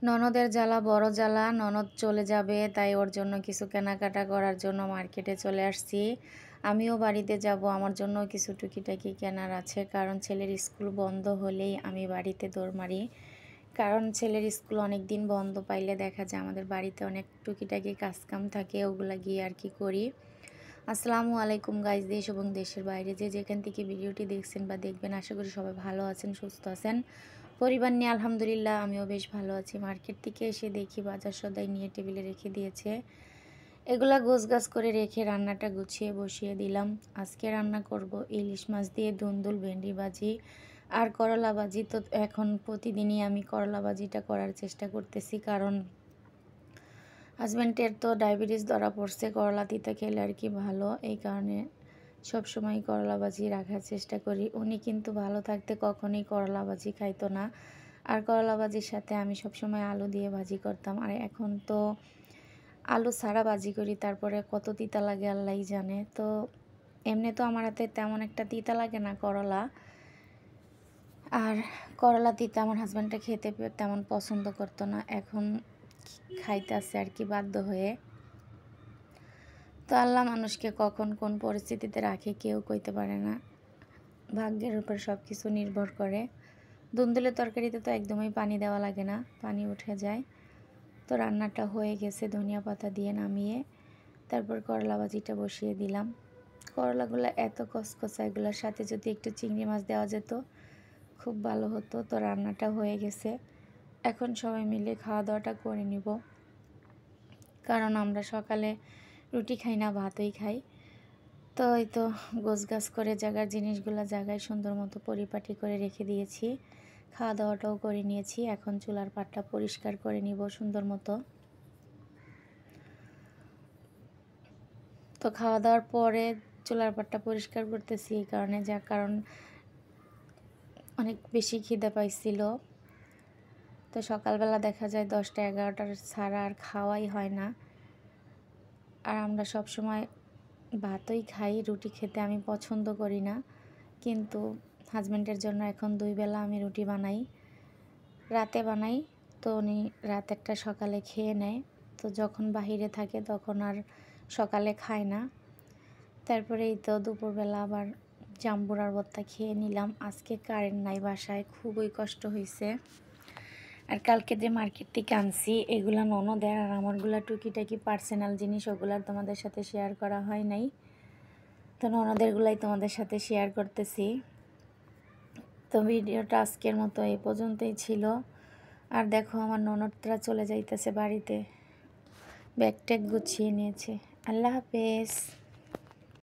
ননদের জ্বালা বড় জ্বালা, ননদ চলে যাবে তাই ওর জন্য কিছু কেনাকাটা করার জন্য মার্কেটে চলে আসছি। আমিও বাড়িতে যাব, আমার জন্য কিছু টুকিটাকি কেনার আছে, কারণ ছেলের স্কুল বন্ধ হলেই আমি বাড়িতে দৌড় মারি। কারণ ছেলের স্কুল অনেক দিন বন্ধ পাইলে দেখা যায় আমাদের বাড়িতে অনেক টুকিটাকি কাজকাম থাকে, ওগুলা গিয়ে আর কি করি। আসসালামু আলাইকুম গাইজ, দেশ এবং দেশের বাইরে যে যেখান থেকে ভিডিওটি দেখছেন বা দেখবেন, আশা করি সবাই ভালো আছেন, সুস্থ আছেন। পরিবার নিয়ে আলহামদুলিল্লাহ আমিও বেশ ভালো আছি। মার্কেট থেকে এসে দেখি বাজার সদাই নিয়ে টেবিলে রেখে দিয়েছে। এগুলা গোছগাছ করে রেখে রান্নাটা গুছিয়ে বসিয়ে দিলাম। আজকে রান্না করব ইলিশ মাছ দিয়ে দুন্দুল, ভেন্ডি ভাজি আর করলা ভাজি। তো এখন প্রতিদিনই আমি করলা ভাজিটা করার চেষ্টা করতেছি, কারণ হাজব্যান্ডের তো ডায়াবেটিস ধরা পড়ছে, করলা তিতা খেলে আর কি ভালো, এই কারণে সবসময় করলা ভাজি রাখার চেষ্টা করি। উনি কিন্তু ভালো থাকতে কখনোই করলা ভাজি খাইতো না, আর করলা ভাজির সাথে আমি সবসময় আলু দিয়ে ভাজি করতাম। আর এখন তো আলু ছাড়া ভাজি করি, তারপরে কত তিতা লাগে আল্লাহই জানে। তো এমনি তো আমার হাতে তেমন একটা তিতা লাগে না করলা, আর করলা তিতা আমার হাজব্যান্ডটা খেতে তেমন পছন্দ করতো না, এখন খাইতেছে আর কি বাধ্য হয়ে। তো আল্লাহ মানুষকে কখন কোন পরিস্থিতিতে রাখে কেউ কইতে পারে না, ভাগ্যের উপর সব কিছু নির্ভর করে। দুন্দুলের তরকারিতে তো একদমই পানি দেওয়া লাগে না, পানি উঠে যায়। তো রান্নাটা হয়ে গেছে, ধনিয়া পাতা দিয়ে নামিয়ে তারপর করলা ভাজিটা বসিয়ে দিলাম। করলাগুলো এত কচকচা, এগুলোর সাথে যদি একটু চিংড়ি মাছ দেওয়া যেত খুব ভালো হতো। তো রান্নাটা হয়ে গেছে, এখন সবাই মিলে খাওয়া দাওয়াটা করে নিব, কারণ আমরা সকালে রুটি খাই না, ভাতই খাই। তো এই তো গোছগাছ করে জায়গার জিনিসগুলো জায়গায় সুন্দর মতো পরিপাটি করে রেখে দিয়েছি, খাওয়া দাওয়াটাও করে নিয়েছি। এখন চুলার পাটটা পরিষ্কার করে নিব সুন্দর মতো। তো খাওয়া দাওয়ার পরে চুলার পাটটা পরিষ্কার করতেছি এই কারণে, যার কারণ অনেক বেশি খিদে পাইছিল। তো সকালবেলা দেখা যায় 10টা-11টার ছাড়া আর খাওয়াই হয় না, আর আমরা সব সময় ভাতই খাই, রুটি খেতে আমি পছন্দ করি না। কিন্তু হাজব্যান্ডের জন্য এখন 2 বেলা আমি রুটি বানাই, রাতে বানাই। তো উনি রাত একটা সকালে খেয়ে নেয়, তো যখন বাহিরে থাকে তখন আর সকালে খায় না। তারপরে এই তো দুপুরবেলা আবার জাম্বুরার ভর্তা খেয়ে নিলাম। আজকে কারেন্ট নাই বাসায়, খুবই কষ্ট হয়েছে। আর কালকে যে মার্কেট থেকে আনছি এগুলা ননদের, আর আমারগুলা টুকিটাকি পার্সোনাল জিনিস, ওগুলা তোমাদের সাথে শেয়ার করা হয় নাই। তো ননদেরগুলাই তোমাদের সাথে শেয়ার করতেছি। তো ভিডিওটা আজকের মতো এই পর্যন্তই ছিল। আর দেখো আমার ননদরা চলে যাইতেছে বাড়িতে, ব্যাগ ট্যাগ গুছিয়ে নিয়েছে। আল্লাহ হাফেজ।